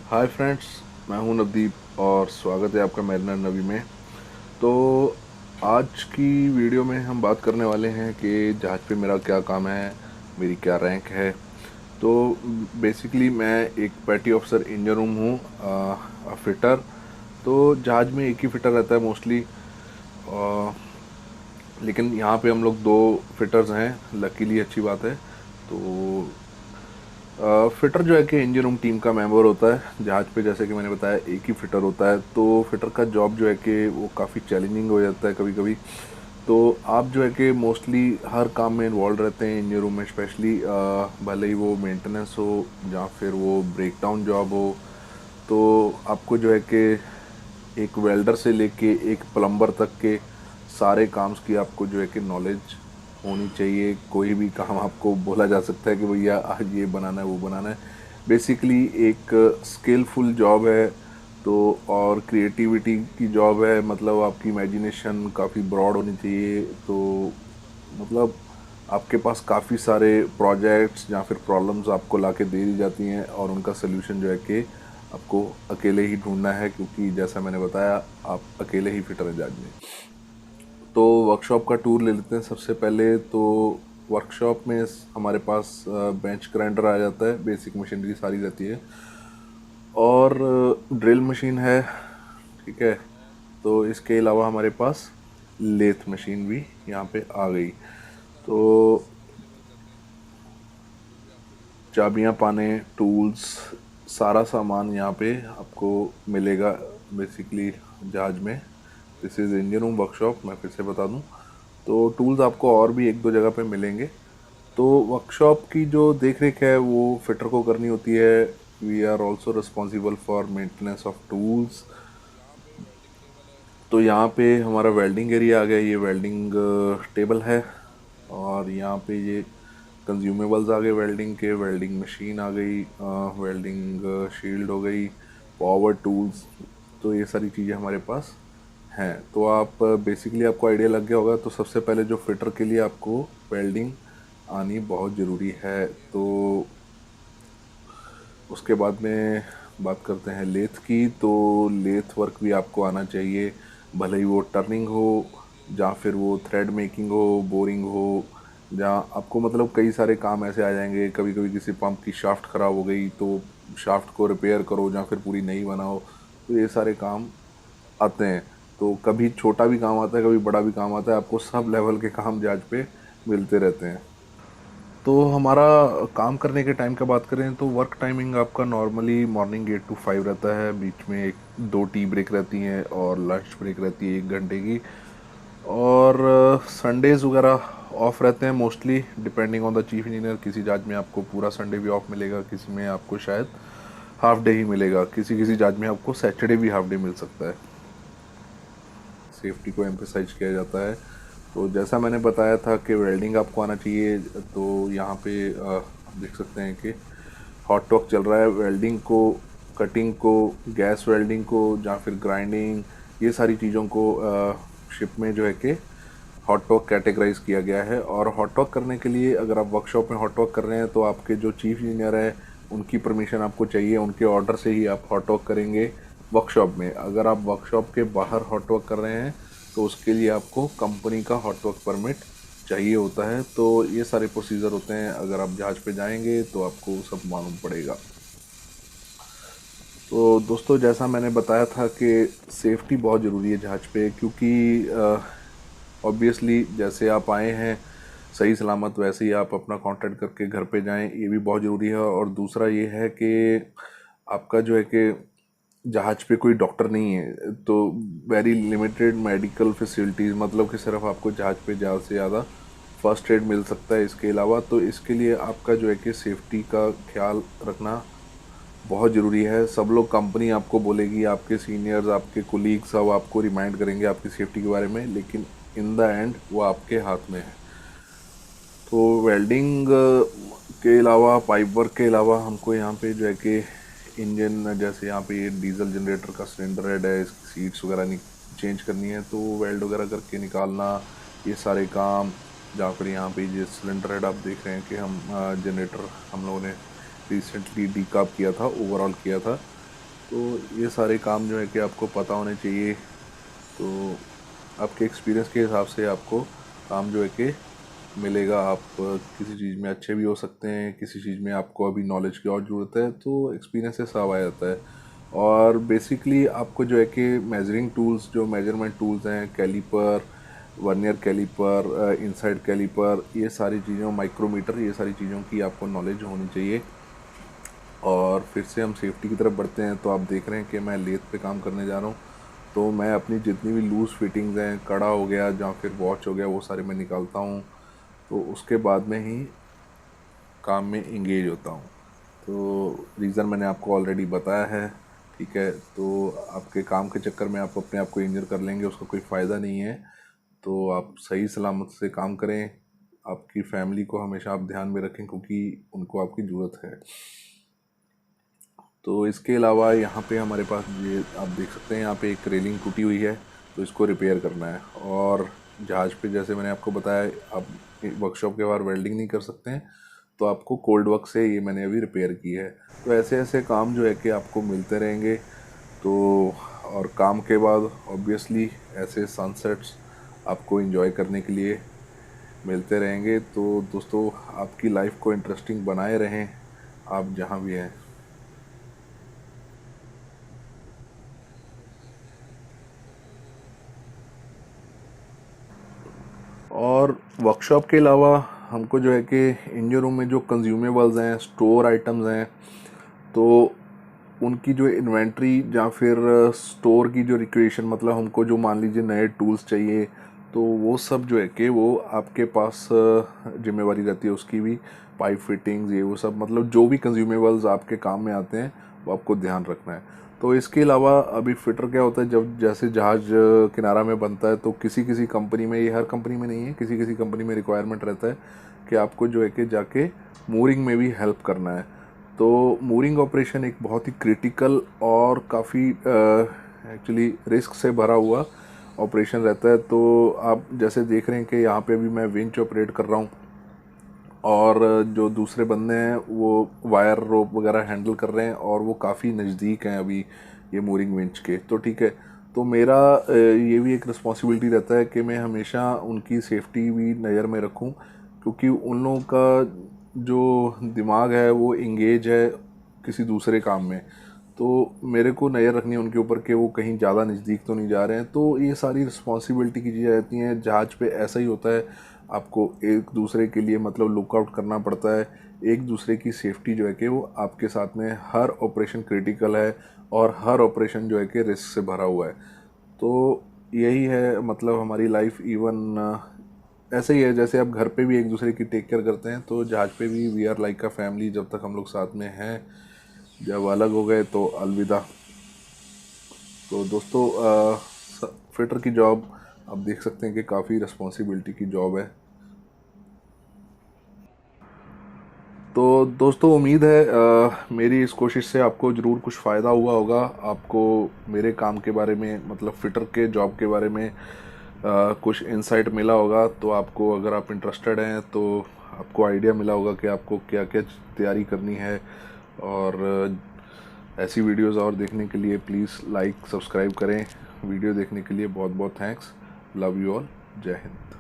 Hi friends, मैं हूं नवदीप और स्वागत है आपका मैरिनर नवी में। तो आज की वीडियो में हम बात करने वाले हैं कि जहाज़ पे मेरा क्या काम है, मेरी क्या रैंक है। तो बेसिकली मैं एक पैटी ऑफिसर इंजन रूम हूँ, फिटर। तो जहाज़ में एक ही फिटर रहता है मोस्टली, लेकिन यहाँ पे हम लोग दो फिटर्स हैं, लकीली अच्छी बात है। तो फिटर जो है कि इंजन रूम टीम का मेंबर होता है जहाज पे। जैसे कि मैंने बताया, एक ही फिटर होता है। तो फिटर का जॉब जो है कि वो काफ़ी चैलेंजिंग हो जाता है कभी कभी। तो आप जो है कि मोस्टली हर काम में इन्वॉल्व रहते हैं इंजन रूम में, स्पेशली भले ही वो मेंटेनेंस हो या फिर वो ब्रेक डाउन जॉब हो। तो आपको जो है कि एक वेल्डर से लेके एक प्लम्बर तक के सारे काम्स की आपको जो है कि नॉलेज होनी चाहिए। कोई भी काम आपको बोला जा सकता है कि भैया आज ये बनाना है, वो बनाना है। बेसिकली एक स्किलफुल जॉब है। तो और क्रिएटिविटी की जॉब है, मतलब आपकी इमेजिनेशन काफ़ी ब्रॉड होनी चाहिए। तो मतलब आपके पास काफ़ी सारे प्रोजेक्ट्स या फिर प्रॉब्लम्स आपको लाके दे दी जाती हैं और उनका सल्यूशन जो है कि आपको अकेले ही ढूंढना है, क्योंकि जैसा मैंने बताया आप अकेले ही फिटर हैं जहाज में। तो वर्कशॉप का टूर ले लेते हैं सबसे पहले। तो वर्कशॉप में हमारे पास बेंच ग्राइंडर आ जाता है, बेसिक मशीनरी सारी रहती है, और ड्रिल मशीन है। ठीक है। तो इसके अलावा हमारे पास लेथ मशीन भी यहाँ पे आ गई। तो चाबियाँ पाने, टूल्स, सारा सामान यहाँ पे आपको मिलेगा बेसिकली जहाज में। This is engine room workshop, मैं फिर से बता दूँ। तो टूल्स आपको और भी एक दो जगह पे मिलेंगे। तो वर्कशॉप की जो देख रेख है वो फिटर को करनी होती है। We are also responsible for maintenance of tools. तो यहाँ पे हमारा वेल्डिंग एरिया आ गया, ये वेल्डिंग टेबल है। और यहाँ पे ये कंज्यूमेबल्स आ गए वेल्डिंग के, वेल्डिंग मशीन आ गई, वेल्डिंग शील्ड हो गई, पावर टूल्स। तो ये सारी चीज़ें हमारे पास हैं। तो आप बेसिकली आपको आइडिया लग गया होगा। तो सबसे पहले जो फिटर के लिए आपको वेल्डिंग आनी बहुत ज़रूरी है। तो उसके बाद में बात करते हैं लेथ की। तो लेथ वर्क भी आपको आना चाहिए, भले ही वो टर्निंग हो या फिर वो थ्रेड मेकिंग हो, बोरिंग हो, जहाँ आपको मतलब कई सारे काम ऐसे आ जाएंगे। कभी कभी किसी पंप की शाफ्ट ख़राब हो गई तो शाफ्ट को रिपेयर करो या फिर पूरी नई बनाओ। तो ये सारे काम आते हैं। तो कभी छोटा भी काम आता है, कभी बड़ा भी काम आता है। आपको सब लेवल के काम जहाज पे मिलते रहते हैं। तो हमारा काम करने के टाइम का बात करें तो वर्क टाइमिंग आपका नॉर्मली मॉर्निंग 8 to 5 रहता है। बीच में एक दो टी ब्रेक रहती हैं और लंच ब्रेक रहती है 1 घंटे की। और संडेज़ वगैरह ऑफ रहते हैं mostly, depending on the chief engineer. किसी जहाज में आपको पूरा संडे भी ऑफ मिलेगा, किसी में आपको शायद हाफ डे ही मिलेगा, किसी किसी जहाज में आपको सैटरडे भी हाफ डे मिल सकता है। सेफ्टी को एम्फेसाइज किया जाता है। तो जैसा मैंने बताया था कि वेल्डिंग आपको आना चाहिए। तो यहाँ पे आप देख सकते हैं कि हॉट वर्क चल रहा है। वेल्डिंग को, कटिंग को, गैस वेल्डिंग को या फिर ग्राइंडिंग, ये सारी चीज़ों को शिप में जो है कि हॉट वर्क कैटेगराइज किया गया है। और हॉट वर्क करने के लिए अगर आप वर्कशॉप में हॉट वर्क कर रहे हैं तो आपके जो चीफ इंजीनियर है उनकी परमिशन आपको चाहिए। उनके ऑर्डर से ही आप हॉट वर्क करेंगे वर्कशॉप में। अगर आप वर्कशॉप के बाहर हॉट वर्क कर रहे हैं तो उसके लिए आपको कंपनी का हॉट वर्क परमिट चाहिए होता है। तो ये सारे प्रोसीजर होते हैं। अगर आप जहाज़ पे जाएंगे तो आपको सब मालूम पड़ेगा। तो दोस्तों, जैसा मैंने बताया था कि सेफ्टी बहुत ज़रूरी है जहाज़ पे, क्योंकि ऑब्वियसली जैसे आप आए हैं सही सलामत, वैसे ही आप अपना कांटेक्ट करके घर पे जाएं, ये भी बहुत ज़रूरी है। और दूसरा ये है कि आपका जो है कि जहाज पे कोई डॉक्टर नहीं है, तो वेरी लिमिटेड मेडिकल फैसिलिटीज़, मतलब कि सिर्फ आपको जहाज पे ज़्यादा से ज़्यादा फर्स्ट एड मिल सकता है इसके अलावा। तो इसके लिए आपका जो है कि सेफ्टी का ख्याल रखना बहुत ज़रूरी है। सब लोग, कंपनी आपको बोलेगी, आपके सीनियर्स, आपके कोलीग सब आपको रिमाइंड करेंगे आपकी सेफ्टी के बारे में, लेकिन इन द एंड वो आपके हाथ में है। तो वेल्डिंग के अलावा, पाइप वर्क के अलावा, हमको यहाँ पे जो है कि इंजन, जैसे यहाँ पे ये डीजल जनरेटर का सिलेंडर हेड है, इसकी सीट्स वगैरह चेंज करनी है, तो वेल्ड वगैरह करके निकालना, ये सारे काम। जहाँ पर यहाँ पे ये सिलेंडर हेड आप देख रहे हैं कि हम जनरेटर हम लोगों ने रिसेंटली डीकाप किया था, ओवरऑल किया था। तो ये सारे काम जो है कि आपको पता होने चाहिए। तो आपके एक्सपीरियंस के हिसाब से आपको काम जो है कि मिलेगा। आप किसी चीज़ में अच्छे भी हो सकते हैं, किसी चीज़ में आपको अभी नॉलेज की और ज़रूरत है, तो एक्सपीरियंस से सब आ जाता है। और बेसिकली आपको जो है कि मेजरिंग टूल्स, जो मेजरमेंट टूल्स हैं, caliper, vernier caliper, inside caliper, ये सारी चीज़ों, माइक्रोमीटर, ये सारी चीज़ों की आपको नॉलेज होनी चाहिए। और फिर से हम सेफ्टी की तरफ बढ़ते हैं। तो आप देख रहे हैं कि मैं लेथ पे काम करने जा रहा हूँ। तो मैं अपनी जितनी भी लूज़ फिटिंग्स हैं, कड़ा हो गया या फिर वॉच हो गया, वो सारे मैं निकालता हूँ। तो उसके बाद में ही काम में इंगेज होता हूँ। तो रीज़न मैंने आपको ऑलरेडी बताया है, ठीक है। तो आपके काम के चक्कर में आप अपने आप को इंजर कर लेंगे, उसका कोई फ़ायदा नहीं है। तो आप सही सलामत से काम करें। आपकी फैमिली को हमेशा आप ध्यान में रखें, क्योंकि उनको आपकी ज़रूरत है। तो इसके अलावा यहाँ पे हमारे पास ये आप देख सकते हैं, यहाँ पे एक रेलिंग टूटी हुई है, तो इसको रिपेयर करना है। और जहाज़ पे जैसे मैंने आपको बताया, आप वर्कशॉप के बाहर वेल्डिंग नहीं कर सकते हैं, तो आपको कोल्ड वर्क से ये मैंने अभी रिपेयर की है। तो ऐसे ऐसे काम जो है कि आपको मिलते रहेंगे। तो और काम के बाद ऑब्वियसली ऐसे सनसेट्स आपको एंजॉय करने के लिए मिलते रहेंगे। तो दोस्तों, आपकी लाइफ को इंटरेस्टिंग बनाए रहें आप जहाँ भी हैं। और वर्कशॉप के अलावा हमको जो है कि इंजन रूम में जो कंज्यूमेबल्स हैं, स्टोर आइटम्स हैं, तो उनकी जो इन्वेंट्री या फिर स्टोर की जो रिक्वेशन, मतलब हमको जो मान लीजिए नए टूल्स चाहिए, तो वो सब जो है कि वो आपके पास जिम्मेवारी रहती है उसकी भी। पाइप फिटिंग्स, ये वो सब, मतलब जो भी कंज्यूमेबल्स आपके काम में आते हैं वो आपको ध्यान रखना है। तो इसके अलावा अभी फिटर क्या होता है, जब जैसे जहाज किनारा में बनता है, तो किसी किसी कंपनी में, ये हर कंपनी में नहीं है, किसी किसी कंपनी में रिक्वायरमेंट रहता है कि आपको जो है कि जाके मूरिंग में भी हेल्प करना है। तो मूरिंग ऑपरेशन एक बहुत ही क्रिटिकल और काफ़ी एक्चुअली रिस्क से भरा हुआ ऑपरेशन रहता है। तो आप जैसे देख रहे हैं कि यहाँ पे अभी मैं विंच ऑपरेट कर रहा हूँ, और जो दूसरे बंदे हैं वो वायर रोप वगैरह हैंडल कर रहे हैं, और वो काफ़ी नज़दीक हैं अभी ये मूरिंग विंच के। तो ठीक है, तो मेरा ये भी एक रिस्पॉन्सिबिलिटी रहता है कि मैं हमेशा उनकी सेफ्टी भी नज़र में रखूं, क्योंकि उन लोगों का जो दिमाग है वो इंगेज है किसी दूसरे काम में। तो मेरे को नज़र रखनी है उनके ऊपर कि वो कहीं ज़्यादा नज़दीक तो नहीं जा रहे हैं। तो ये सारी रिस्पॉन्सिबिलिटी की चीज़ें रहती हैं। जहाज़ पे ऐसा ही होता है, आपको एक दूसरे के लिए मतलब लुकआउट करना पड़ता है। एक दूसरे की सेफ्टी जो है कि वो आपके साथ में, हर ऑपरेशन क्रिटिकल है और हर ऑपरेशन जो है कि रिस्क से भरा हुआ है। तो यही है मतलब हमारी लाइफ। इवन ऐसे ही है जैसे आप घर पे भी एक दूसरे की टेक केयर करते हैं, तो जहाज पे भी we are like a family. जब तक हम लोग साथ में हैं, जब अलग हो गए तो अलविदा। तो दोस्तों, फिटर की जॉब आप देख सकते हैं कि काफ़ी रिस्पॉन्सिबिलिटी की जॉब है। तो दोस्तों, उम्मीद है मेरी इस कोशिश से आपको ज़रूर कुछ फ़ायदा हुआ होगा। आपको मेरे काम के बारे में, मतलब फ़िटर के जॉब के बारे में कुछ इंसाइट मिला होगा। तो आपको, अगर आप इंटरेस्टेड हैं, तो आपको आइडिया मिला होगा कि आपको क्या क्या तैयारी करनी है। और ऐसी वीडियोस और देखने के लिए प्लीज़ लाइक सब्सक्राइब करें। वीडियो देखने के लिए बहुत बहुत थैंक्स। Love you all. जय हिंद।